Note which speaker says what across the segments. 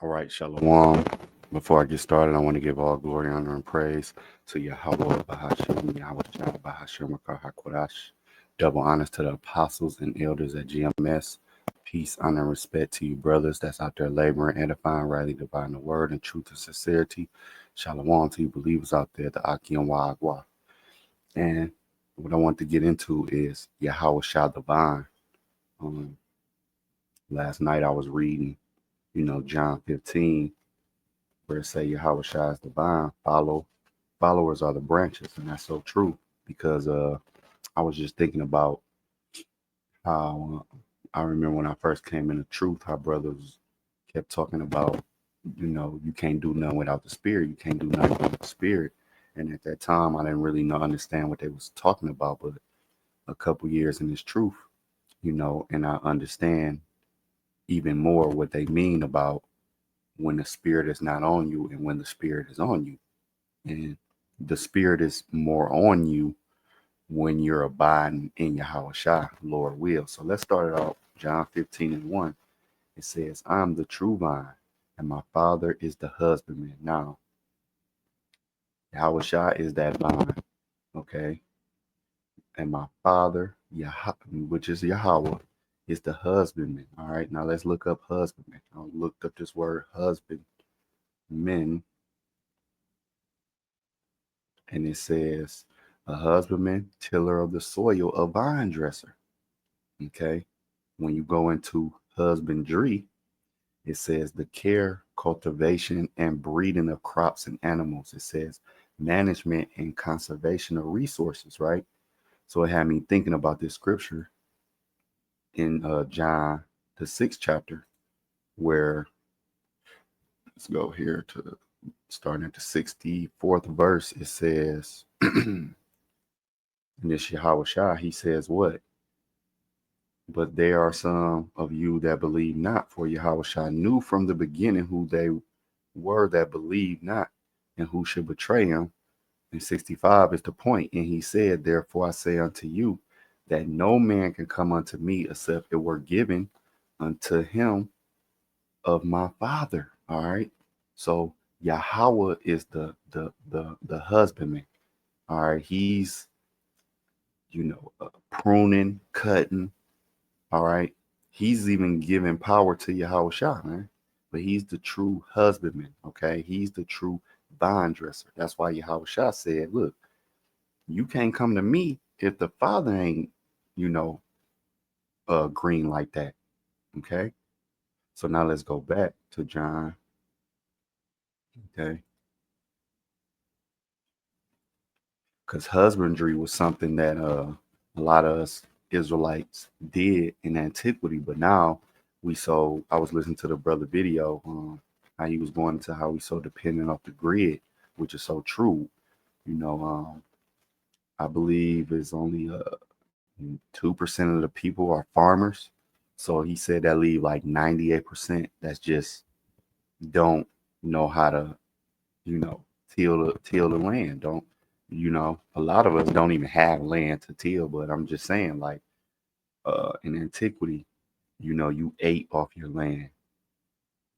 Speaker 1: All right, Shalom. Before I get started, I want to give all glory, honor, and praise to Yahweh Bahashim, Yahweh Bahashim, HaKodash. Double honors to the apostles and elders at GMS. Peace, honor, and respect to you, brothers that's out there laboring, edifying, rightly dividing the word in truth and sincerity. Shalom to you believers out there, the Aki and Wagwa. And what I want to get into is Yahawashi the Vine. Um, Last night I was reading, John 15, where it say Yahawashi is the vine, followers are the branches, and that's so true because I was just thinking about how I remember when I first came into truth, how brothers kept talking about, you can't do nothing without the spirit, you can't do nothing without the spirit, and at that time I didn't really understand what they was talking about, but a couple years in this truth, and I understand even more what they mean about when the spirit is not on you and when the spirit is on you. And the spirit is more on you when you're abiding in Yahawashi, Lord will. So let's start it off. John 15:1. It says, I'm the true vine, and my father is the husbandman. Now, Yahawashi is that vine, okay? And my father, which is Yahweh, is the husbandman. All right, now let's look up husbandman. I looked up this word husbandman, and it says a husbandman, tiller of the soil, a vine dresser. Okay. When you go into husbandry, it says the care, cultivation, and breeding of crops and animals. It says management and conservation of resources, right? So it had me thinking about this scripture in John, the 6th chapter, where let's go here to starting at the 64th verse. It says, in this Yahawashi, he says, what? But there are some of you that believe not, for Yahawashi knew from the beginning who they were that believed not, and who should betray him. And 65 is the point. And he said, therefore I say unto you, that no man can come unto me except it were given unto him of my Father. All right. So Yahweh is the husbandman. All right. He's pruning, cutting. All right. He's even giving power to Yahawashi, man. But he's the true husbandman. Okay. He's the true vine dresser. That's why Yahawashi said, look, you can't come to me if the Father ain't, you know, green like that. Okay. So now let's go back to John. Okay. Because husbandry was something that a lot of us Israelites did in antiquity, but now I was listening to the brother video, how he was going into how we so dependent off the grid, which is so true. You know, I believe it's only 2% of the people are farmers. So he said that leave like 98% that's just don't know how to, you know, till the land. Don't, a lot of us don't even have land to till, but I'm just saying, like, in antiquity, you ate off your land.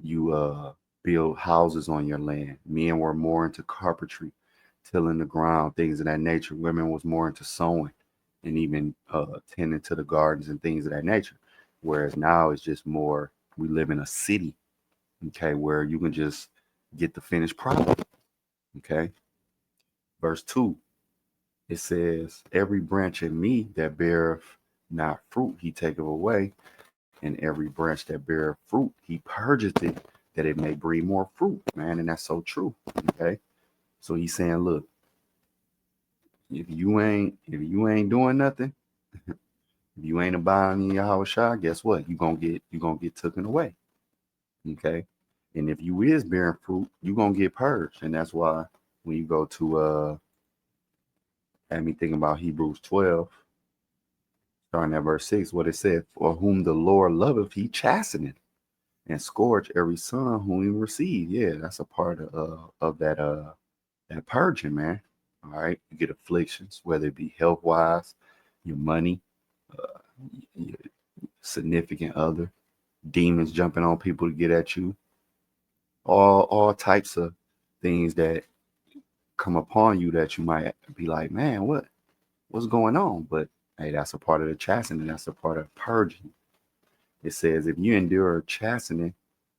Speaker 1: You build houses on your land. Men were more into carpentry, tilling the ground, things of that nature. Women was more into sewing and even tending to the gardens and things of that nature. Whereas now it's just more, we live in a city, okay, where you can just get the finished product, okay. Verse 2, it says, every branch in me that beareth not fruit, he taketh away, and every branch that beareth fruit, he purgeth it, that it may breed more fruit, man. And that's so true, okay. So he's saying, look, if you ain't doing nothing, if you ain't abiding in Yahawashi, guess what? You gonna get taken away. Okay. And if you is bearing fruit, you're gonna get purged. And that's why when you go to had me thinking about Hebrews 12, starting at verse 6, what it said, for whom the Lord loveth, he chasteneth and scourge every son whom he receives. Yeah, that's a part of that purging, man. All right. You get afflictions, whether it be health wise, your money, uh, your significant other, demons jumping on people to get at you, all types of things that come upon you that you might be like, man, what's going on? But hey, that's a part of the chastening. That's a part of purging. It says, if you endure chastening,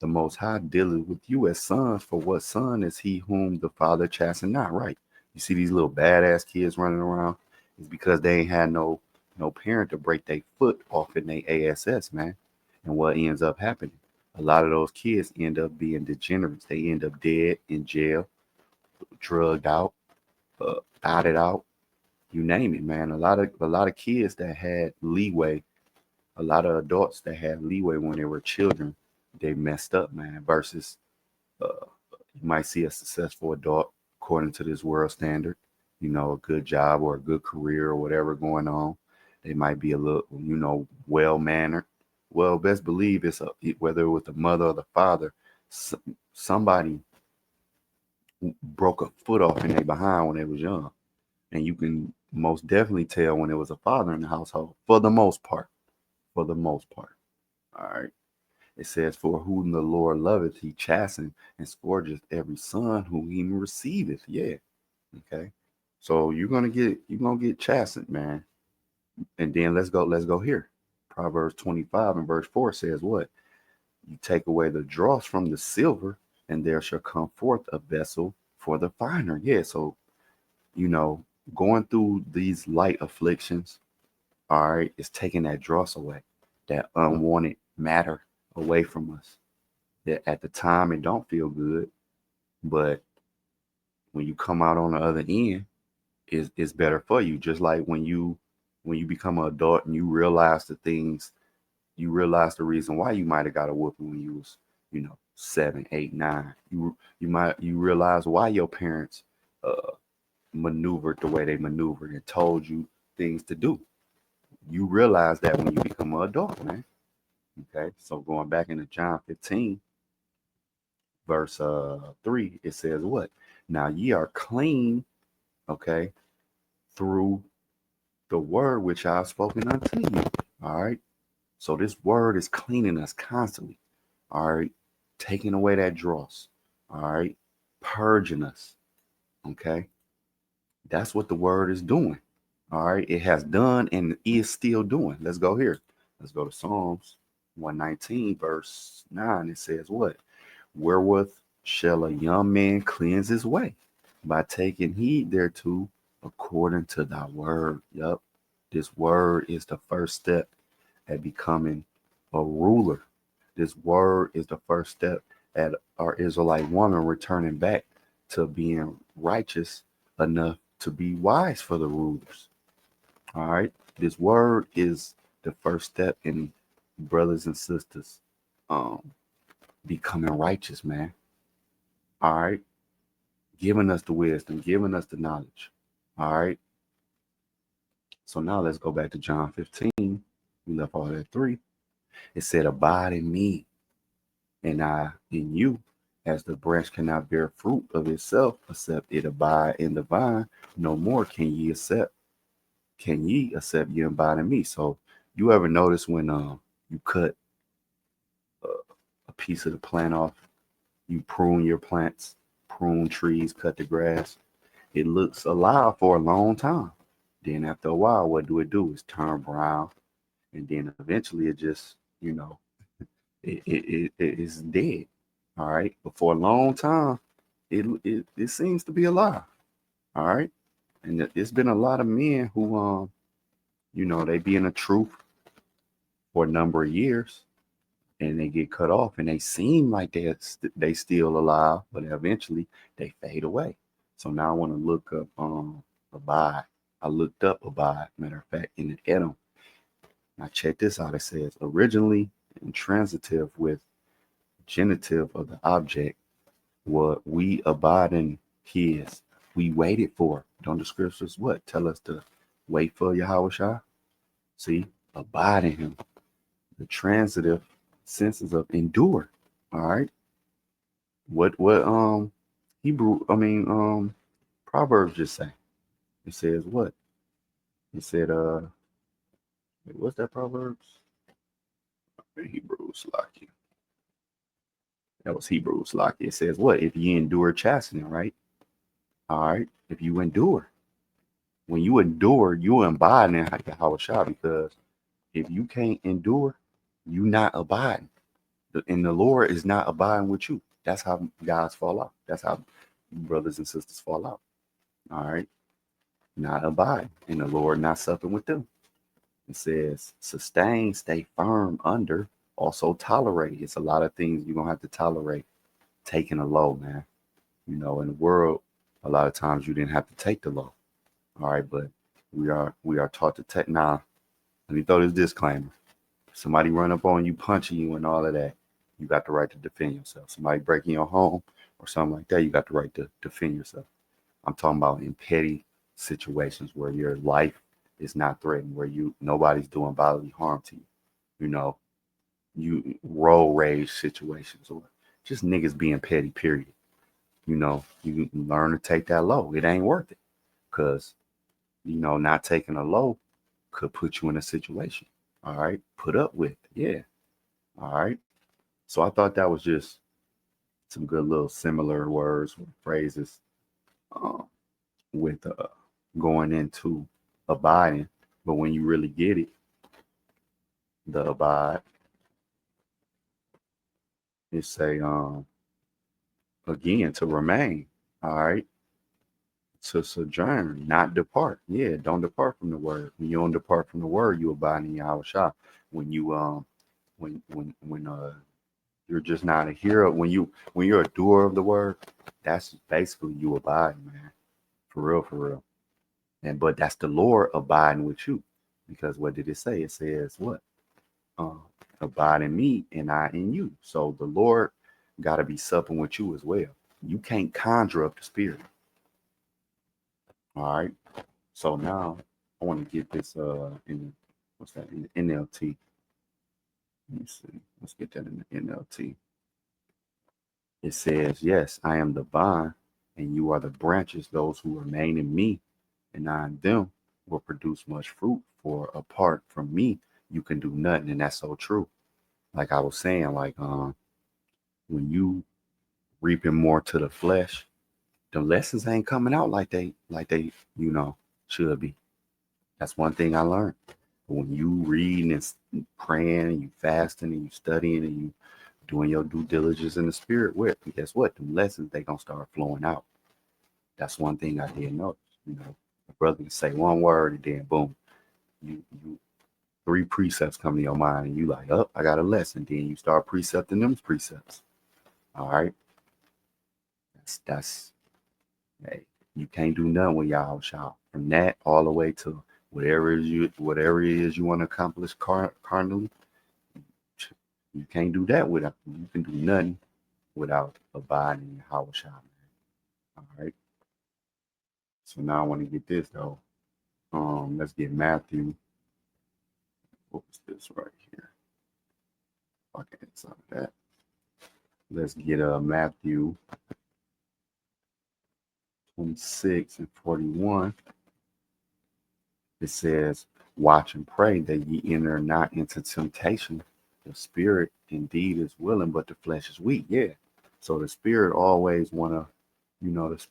Speaker 1: the Most High dealeth with you as sons. For what son is he whom the Father chasten not? Right. You see these little badass kids running around. It's because they ain't had no parent to break their foot off in their ASS, man. And what ends up happening? A lot of those kids end up being degenerates. They end up dead in jail, drugged out, outed out, you name it, man. A lot of kids that had leeway, a lot of adults that had leeway when they were children, they messed up, man. Versus, uh, you might see a successful adult according to this world standard, a good job or a good career or whatever going on. They might be a little, well mannered. Well, best believe whether it was the mother or the father, somebody broke a foot off in their behind when they was young, and you can most definitely tell when it was a father in the household for the most part. For the most part. All right. It says, for whom the Lord loveth, he chasteneth and scourgeth every son whom he receiveth. Yeah. Okay. So you're gonna get chastened, man. And then let's go here. Proverbs 25 and verse 4 says what? You take away the dross from the silver, and there shall come forth a vessel for the finer. Yeah. So, you know, going through these light afflictions, all right, is taking that dross away, that unwanted matter away from us. That at the time it don't feel good, but when you come out on the other end, is better for you. Just like when you become an adult and you realize the reason why you might have got a whooping when you was, 7, 8, 9. You realize why your parents uh maneuvered the way they maneuvered and told you things to do. You realize that when you become an adult, man. Okay, so going back into John 15, verse 3, it says what? Now ye are clean, okay, through the word which I have spoken unto you. All right. So this word is cleaning us constantly. All right. Taking away that dross. All right. Purging us. Okay. That's what the word is doing. All right. It has done and is still doing. Let's go here. Let's go to Psalms 119, verse 9. It says what? Wherewith shall a young man cleanse his way? By taking heed thereto according to thy word. Yep. This word is the first step at becoming a ruler. This word is the first step at our Israelite woman returning back to being righteous enough to be wise for the rulers. All right. This word is the first step in brothers and sisters um becoming righteous, man. All right. Giving us the wisdom, giving us the knowledge. All right. So now let's go back to John 15. We left all at 3. It said, abide in me and I in you, as the branch cannot bear fruit of itself except it abide in the vine. No more can ye accept you abide in me. So you ever notice when you cut a piece of the plant off, you prune your plants, prune trees, cut the grass, it looks alive for a long time. Then after a while, what do it do? It's turn brown, and then eventually it just, it is dead. All right, but for a long time, it seems to be alive. All right, and it's been a lot of men who they be in the truth for a number of years, and they get cut off, and they seem like they still alive, but eventually they fade away. So now I want to look up abide. I looked up abide. Matter of fact, in the Edom. Now check this out. It says originally intransitive with genitive of the object, what we abide in his. We waited for. Don't the scriptures what? Tell us to wait for Yahawashi. See, abide in him. The transitive senses of endure. All right. What Hebrew Proverbs just say? It says what? It said what's that Proverbs? Hebrews like you. That was Hebrews, like it says what? If you endure chastening, right? All right. If you endure, when you endure, you abide in Yahawashi, because if you can't endure, you not abiding. And the Lord is not abiding with you. That's how guys fall out. That's how brothers and sisters fall out. All right. Not abide. And the Lord not supping with them. It says sustain, stay firm under, also tolerate. It's a lot of things you're gonna have to tolerate. Taking a low, man. In the world, a lot of times you didn't have to take the low. All right, but we are taught to take. Nah, let me throw this disclaimer. Somebody run up on you, punching you, and all of that, you got the right to defend yourself. Somebody breaking your home or something like that, you got the right to defend yourself. I'm talking about in petty situations where your life is not threatened, where nobody's doing bodily harm to you. You know, you road rage situations or just niggas being petty, period. You learn to take that low. It ain't worth it. Because, not taking a low could put you in a situation. All right. Put up with. Yeah. All right. So I thought that was just some good little similar words or phrases um, with going into abiding. But when you really get it, the abide, it say again to remain. All right. To sojourn, not depart. Yeah, don't depart from the word. When you don't depart from the word, you abide in Yahawashi. When you when you're just not a hero, when you're a doer of the word, that's basically you abiding, man. For real, for real. But that's the Lord abiding with you. Because what did it say? It says what? Uh, Abide in me and I in you. So the Lord gotta be supping with you as well. You can't conjure up the spirit. All right. So now I want to get this in what's that in the NLT. Let me see. Let's get that in the NLT. It says, yes, I am the vine, and you are the branches. Those who remain in me and I in them will produce much fruit. For apart from me, you can do nothing. And that's so true. Like I was saying, like when you reaping more to the flesh, the lessons ain't coming out like they should be. That's one thing I learned. When you reading and praying and you fasting and you studying and you doing your due diligence in the spirit with, guess what? The lessons they gonna start flowing out. That's one thing I did notice. A brother can say one word and then boom, you three precepts come to your mind and you like, oh, I got a lesson. Then you start precepting them precepts. All right. That's hey, you can't do nothing with y'all child. From that all the way to whatever it is you want to accomplish carnally, you can't do that without you can do nothing without abiding in Yahawashi, man. All right. So now I want to get this though. Let's get Matthew. What was this right here? Okay, so that. Let's get Matthew 26 and 41. It says, watch and pray that ye enter not into temptation. The spirit indeed is willing, but the flesh is weak. Yeah. So the spirit always wanna,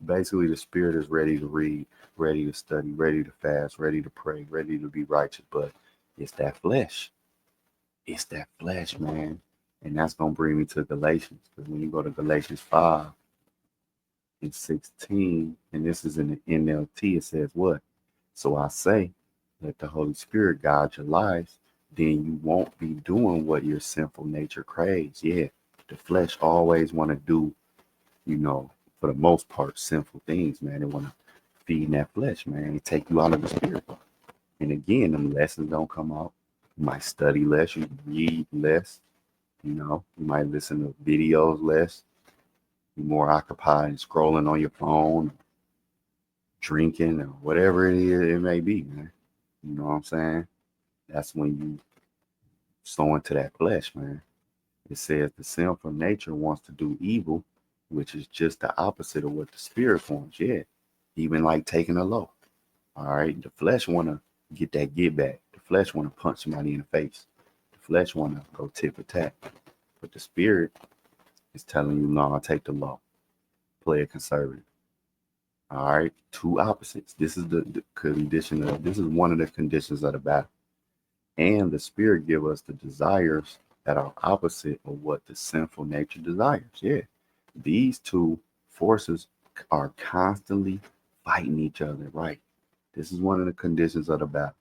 Speaker 1: basically the spirit is ready to read, ready to study, ready to fast, ready to pray, ready to be righteous. But it's that flesh. It's that flesh, man. And that's gonna bring me to Galatians. Because when you go to Galatians 5 and 16, and this is in the NLT, it says what? So I say, let the Holy Spirit guide your lives, then you won't be doing what your sinful nature craves. Yeah, the flesh always want to do, for the most part, sinful things, man. They want to feed that flesh, man, and take you out of the spirit. And again, them lessons don't come out. You might study less, you read less, you might listen to videos less, be more occupied in scrolling on your phone, drinking, or whatever it is it may be, man. You know what I'm saying? That's when you sow into that flesh, man. It says the sinful nature wants to do evil, which is just the opposite of what the spirit wants. Yeah. Even like taking a low. All right. The flesh want to get that get back. The flesh want to punch somebody in the face. The flesh want to go tit for tat. But the spirit It's telling you, no, take the law, play it conservative. All right, two opposites. This is the condition of, this is one of the conditions of the battle. And the spirit give us the desires that are opposite of what the sinful nature desires. Yeah, these two forces are constantly fighting each other, right? This is one of the conditions of the battle,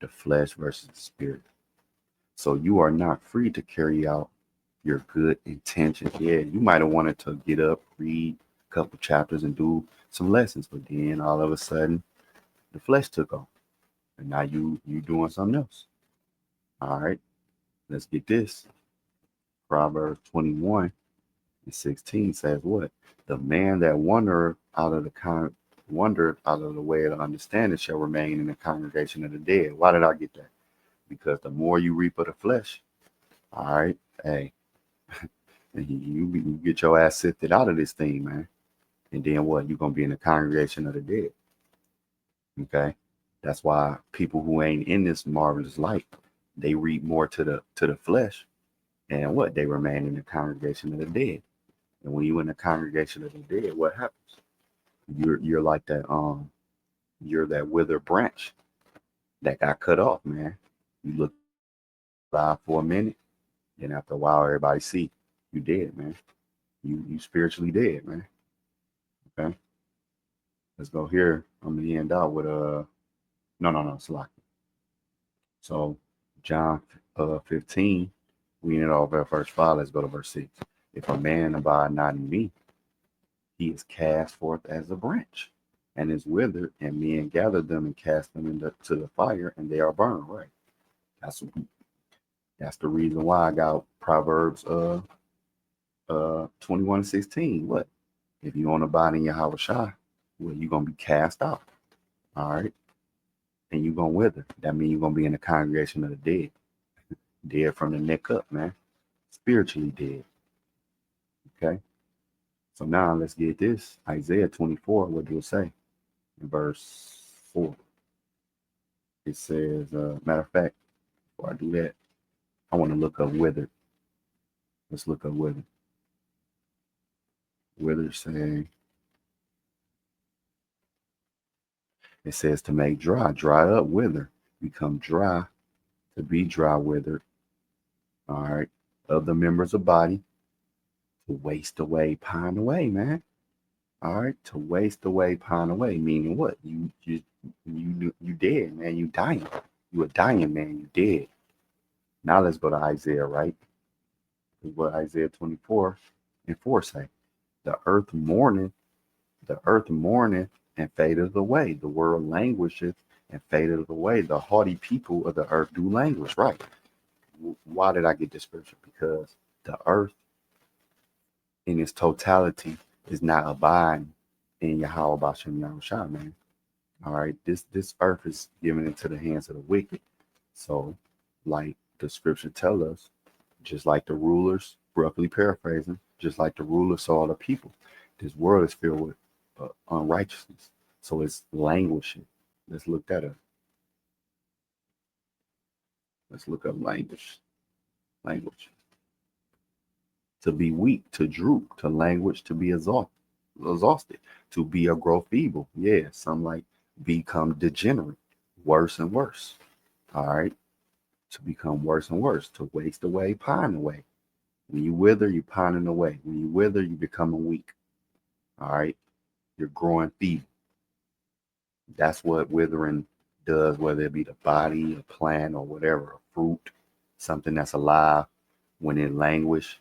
Speaker 1: the flesh versus the spirit. So you are not free to carry out your good intentions. Yeah, you might have wanted to get up, read a couple chapters, and do some lessons, but then all of a sudden, the flesh took off, and now you doing something else. All right, let's get this. Proverbs 21:16 says what? The man that wandered out of the way of understanding shall remain in the congregation of the dead. Why did I get that? Because the more you reap of the flesh, all right, hey, you get your ass sifted out of this thing, man. And then what? You're gonna be in the congregation of the dead. Okay, that's why people who ain't in this marvelous light, they reap more to the flesh, and what? They remain in the congregation of the dead. And when you in the congregation of the dead, what happens? You're like that you're that withered branch that got cut off, man. You look alive for a minute, then after a while, everybody see you dead, man. You spiritually dead, man. Okay, let's go here. I'm gonna end out with no, it's locked. So John 15, we ended off at verse 5. Let's go to verse 6. If a man abide not in me, he is cast forth as a branch and is withered, and men gather them and cast them to the fire, and they are burned. Right. That's that's the reason why I got Proverbs 21:16. What? If you want to abide in Yahawashi, well, you're gonna be cast out. All right. And you're gonna wither. That means you're gonna be in the congregation of the dead. Dead from the neck up, man. Spiritually dead. Okay. So now let's get this. Isaiah 24, what do it say? In verse 4. It says, matter of fact, before I do that, I want to look up withered. Let's look up withered. Withered saying, it says to make dry, dry up, wither, become dry, to be dry, withered. All right. Of the members of body, to waste away, pine away, man. All right, to waste away, pine away, meaning what? You dead, man. You dying. You a dying man. You dead. Now let's go to Isaiah, right? This is what Isaiah 24:4 say. The earth mourneth and fadeth away. The world languisheth and fadeth away. The haughty people of the earth do languish. Right. Why did I get this scripture? Because the earth in its totality is not abiding in Yahweh Bashem Yahushua, man. All right, this earth is given into the hands of the wicked. So, like the scripture tell us, just like the rulers, roughly paraphrasing, just like the rulers saw the people, this world is filled with unrighteousness. So it's languishing. Let's look that up. Let's look up language. Language. To be weak, to droop, to languish, to be exhausted, to be a grow feeble. Yeah, some like become degenerate, worse and worse. All right. To become worse and worse, to waste away, pine away. When you wither, you're pining away. When you wither, you're becoming weak. All right. You're growing feeble. That's what withering does, whether it be the body, a plant, or whatever, a fruit, something that's alive. When it languish,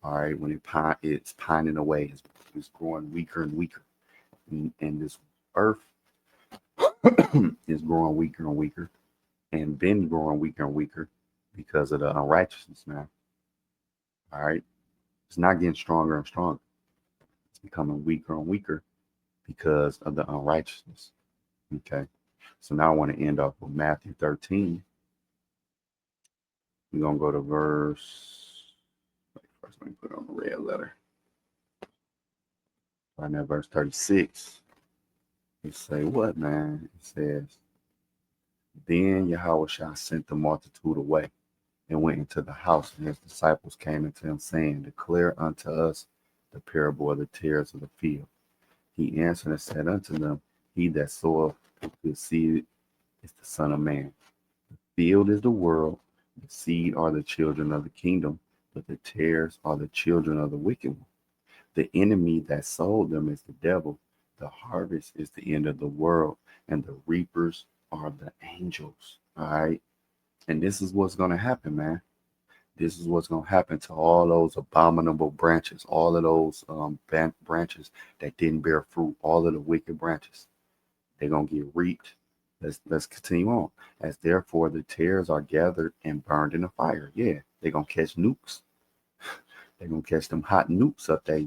Speaker 1: all right, when it's pining away, it's growing weaker and weaker. And this earth is growing weaker and weaker, and been growing weaker and weaker because of the unrighteousness, man. All right. It's not getting stronger and stronger. It's becoming weaker and weaker because of the unrighteousness. Okay. So now I want to end off with Matthew 13. We're going to go to verse. First, let me put it on the red letter. Right now, verse 36. It say what, man? It says, then Yahawashi sent the multitude away and went into the house, and his disciples came into him, saying, declare unto us the parable of the tares of the field. He answered and said unto them, He that soweth good seed is the Son of Man. The field is the world, the seed are the children of the kingdom, but the tares are the children of the wicked one. The enemy that sowed them is the devil. The harvest is the end of the world, and the reapers are the angels. All right. And this is what's going to happen, man. This is what's going to happen to all those abominable branches, all of those branches that didn't bear fruit, all of the wicked branches. They're going to get reaped. Let's continue on. As therefore the tares are gathered and burned in the fire. Yeah, they're going to catch nukes. They're going to catch them hot nukes up there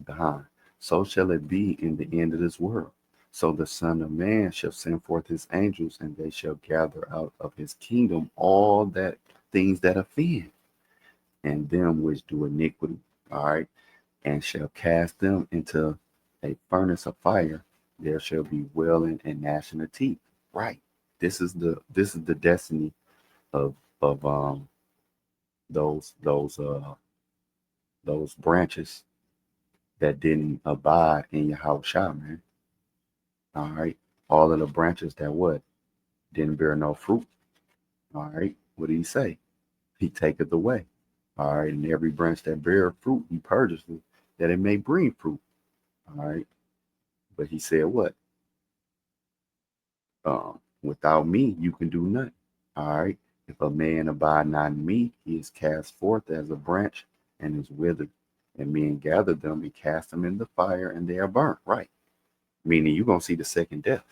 Speaker 1: behind. So shall it be in the end of this world. So the Son of Man shall send forth his angels, and they shall gather out of his kingdom all that things that offend, and them which do iniquity. All right, and shall cast them into a furnace of fire. There shall be wailing and gnashing of teeth. Right. This is the destiny of those those uh those branches that didn't abide in Yahawashi, man. All right. All of the branches that what? Didn't bear no fruit. All right. What did he say? He taketh away. All right. And every branch that bear fruit, he purges it, that it may bring fruit. All right. But he said what? Without me, you can do nothing. All right. If a man abide not in me, he is cast forth as a branch and is withered. And men gather them and cast them in the fire, and they are burnt. Right. Meaning you're going to see the second death.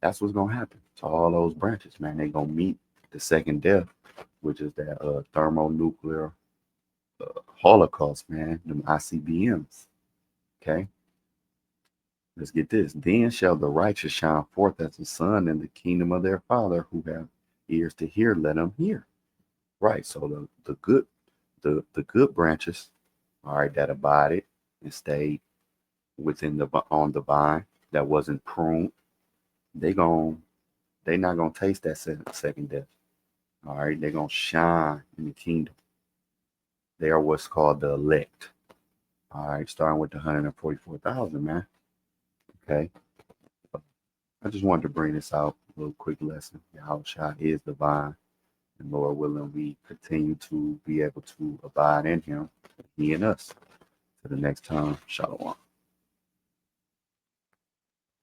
Speaker 1: That's what's going to happen to all those branches, man. They're going to meet the second death, which is that thermonuclear holocaust, man. Them ICBMs. Okay. Let's get this. Then shall the righteous shine forth as the sun in the kingdom of their Father. Who have ears to hear, let them hear. Right. So the good branches, all right, that abided and stayed within on the vine that wasn't pruned, they not gonna taste that second death. All right, they're gonna shine in the kingdom. They are what's called the elect. All right, starting with the 144,000, man. Okay. I just wanted to bring this out, a little quick lesson. Yahawashi is the vine, and Lord willing, we continue to be able to abide in him, he and us. To the next time, Shalom.